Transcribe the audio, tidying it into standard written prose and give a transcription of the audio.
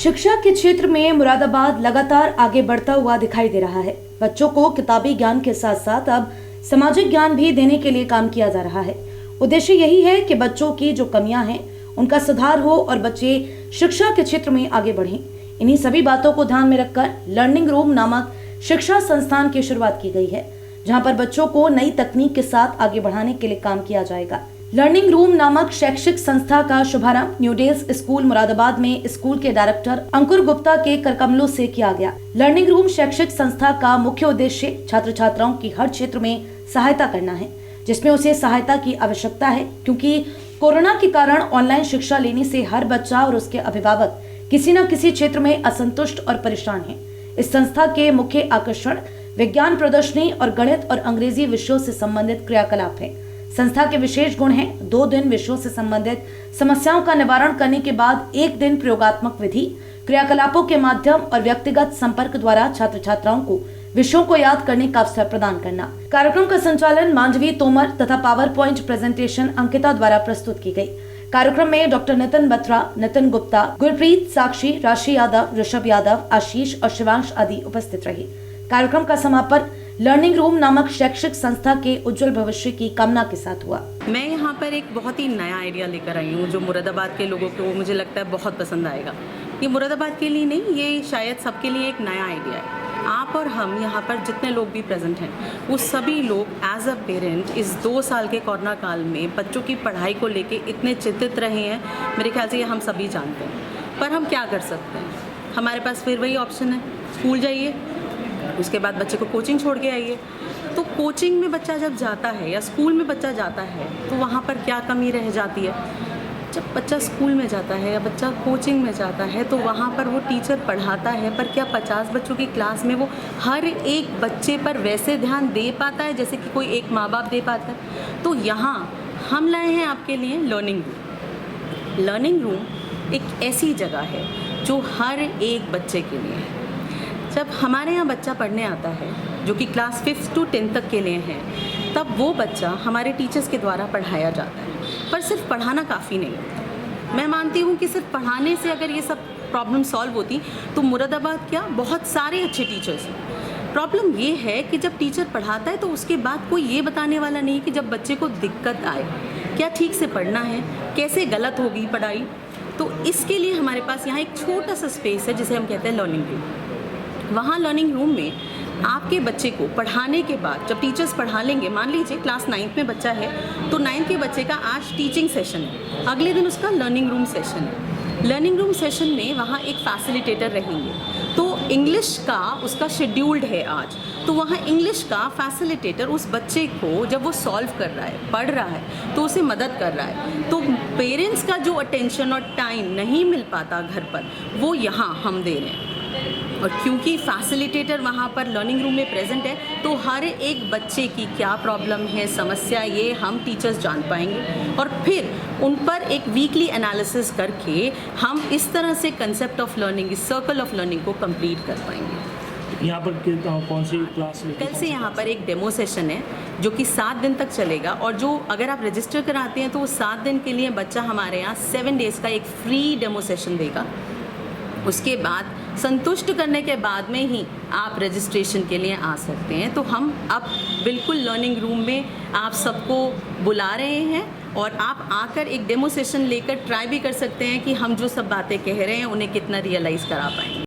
शिक्षा के क्षेत्र में मुरादाबाद लगातार आगे बढ़ता हुआ दिखाई दे रहा है। बच्चों को किताबी ज्ञान के साथ साथ अब सामाजिक ज्ञान भी देने के लिए काम किया जा रहा है। उद्देश्य यही है कि बच्चों की जो कमियां हैं उनका सुधार हो और बच्चे शिक्षा के क्षेत्र में आगे बढ़ें। इन्हीं सभी बातों को ध्यान में रखकर लर्निंग रूम नामक शिक्षा संस्थान की शुरुआत की गई है, जहां पर बच्चों को नई तकनीक के साथ आगे बढ़ाने के लिए काम किया जाएगा। लर्निंग रूम नामक शैक्षिक संस्था का शुभारंभ न्यू डेज स्कूल मुरादाबाद में स्कूल के डायरेक्टर अंकुर गुप्ता के करकमलों से किया गया। लर्निंग रूम शैक्षिक संस्था का मुख्य उद्देश्य छात्र छात्राओं की हर क्षेत्र में सहायता करना है, जिसमें उसे सहायता की आवश्यकता है, क्योंकि कोरोना के कारण ऑनलाइन शिक्षा लेने से हर बच्चा और उसके अभिभावक किसी न किसी क्षेत्र में असंतुष्ट और परेशान है। इस संस्था के मुख्य आकर्षण विज्ञान प्रदर्शनी और गणित और अंग्रेजी विषयों से संबंधित क्रियाकलाप है। संस्था के विशेष गुण हैं 2 दिन विषयों से संबंधित समस्याओं का निवारण करने के बाद 1 दिन प्रयोगात्मक विधि, क्रियाकलापों के माध्यम और व्यक्तिगत संपर्क द्वारा छात्र छात्राओं को विषयों को याद करने का अवसर प्रदान करना। कार्यक्रम का संचालन मांझवी तोमर तथा पावर पॉइंट प्रेजेंटेशन अंकिता द्वारा प्रस्तुत की गई। कार्यक्रम में डॉक्टर नितिन बत्रा, नितिन गुप्ता, गुरप्रीत, साक्षी, राशि यादव, ऋषभ यादव, आशीष और शिवांश आदि उपस्थित रहे। कार्यक्रम का समापन लर्निंग रूम नामक शैक्षिक संस्था के उज्जवल भविष्य की कामना के साथ हुआ। मैं यहाँ पर एक बहुत ही नया आइडिया लेकर आई हूँ, जो मुरादाबाद के लोगों को मुझे लगता है बहुत पसंद आएगा। ये मुरादाबाद के लिए नहीं, ये शायद सबके लिए एक नया आइडिया है। आप और हम यहाँ पर जितने लोग भी प्रेजेंट हैं, वो सभी लोग एज अ पेरेंट इस 2 साल के कोरोना काल में बच्चों की पढ़ाई को लेके इतने चिंतित रहे हैं। मेरे ख्याल से ये हम सभी जानते हैं, पर हम क्या कर सकते हैं? हमारे पास फिर वही ऑप्शन है, स्कूल जाइए, उसके बाद बच्चे को कोचिंग छोड़ के आइए। तो कोचिंग में बच्चा जब जाता है या स्कूल में बच्चा जाता है तो वहाँ पर क्या कमी रह जाती है? जब बच्चा स्कूल में जाता है या बच्चा कोचिंग में जाता है तो वहाँ पर वो टीचर पढ़ाता है, पर क्या 50 बच्चों की क्लास में वो हर एक बच्चे पर वैसे ध्यान दे पाता है जैसे कि कोई एक माँ बाप दे पाता है? तो यहाँ हम लाए हैं आपके लिए लर्निंग रूम। लर्निंग रूम एक ऐसी जगह है जो हर एक बच्चे के लिए है। जब हमारे यहाँ बच्चा पढ़ने आता है, जो कि क्लास 5 to 10 तक के लिए है, तब वो बच्चा हमारे टीचर्स के द्वारा पढ़ाया जाता है। पर सिर्फ पढ़ाना काफ़ी नहीं होता। मैं मानती हूँ कि सिर्फ पढ़ाने से अगर ये सब प्रॉब्लम सॉल्व होती तो मुरादाबाद क्या, बहुत सारे अच्छे टीचर्स हैं। प्रॉब्लम ये है कि जब टीचर पढ़ाता है तो उसके बाद कोई ये बताने वाला नहीं कि जब बच्चे को दिक्कत आए, क्या ठीक से पढ़ना है, कैसे गलत होगी पढ़ाई। तो इसके लिए हमारे पास यहाँ एक छोटा सा स्पेस है जिसे हम कहते हैं लर्निंग रूम। वहाँ लर्निंग रूम में आपके बच्चे को पढ़ाने के बाद जब टीचर्स पढ़ा लेंगे, मान लीजिए क्लास 9th में बच्चा है तो 9th के बच्चे का आज टीचिंग सेशन है, अगले दिन उसका लर्निंग रूम सेशन है। लर्निंग रूम सेशन में वहाँ एक फैसिलिटेटर रहेंगे, तो इंग्लिश का उसका शेड्यूल्ड है आज, तो वहाँ इंग्लिश का फैसिलिटेटर उस बच्चे को जब वो सॉल्व कर रहा है, पढ़ रहा है, तो उसे मदद कर रहा है। तो पेरेंट्स का जो अटेंशन और टाइम नहीं मिल पाता घर पर, वो यहाँ हम दे रहे हैं। और क्योंकि फैसिलिटेटर वहाँ पर लर्निंग रूम में प्रेजेंट है, तो हर एक बच्चे की क्या प्रॉब्लम है, समस्या, ये हम टीचर्स जान पाएंगे और फिर उन पर एक वीकली एनालिसिस करके हम इस तरह से कंसेप्ट ऑफ लर्निंग, इस सर्कल ऑफ लर्निंग को कंप्लीट कर पाएंगे। यहाँ पर कौन सी क्लास? कल से यहाँ पर एक डेमो सेशन है जो कि 7 दिन तक चलेगा, और जो अगर आप रजिस्टर कराते हैं तो वो 7 दिन के लिए बच्चा हमारे यहाँ 7 डेज़ का एक फ्री डेमो सेशन देगा। उसके बाद संतुष्ट करने के बाद में ही आप रजिस्ट्रेशन के लिए आ सकते हैं। तो हम अब बिल्कुल लर्निंग रूम में आप सबको बुला रहे हैं और आप आकर एक डेमो सेशन लेकर ट्राई भी कर सकते हैं कि हम जो सब बातें कह रहे हैं उन्हें कितना रियलाइज़ करा पाएंगे।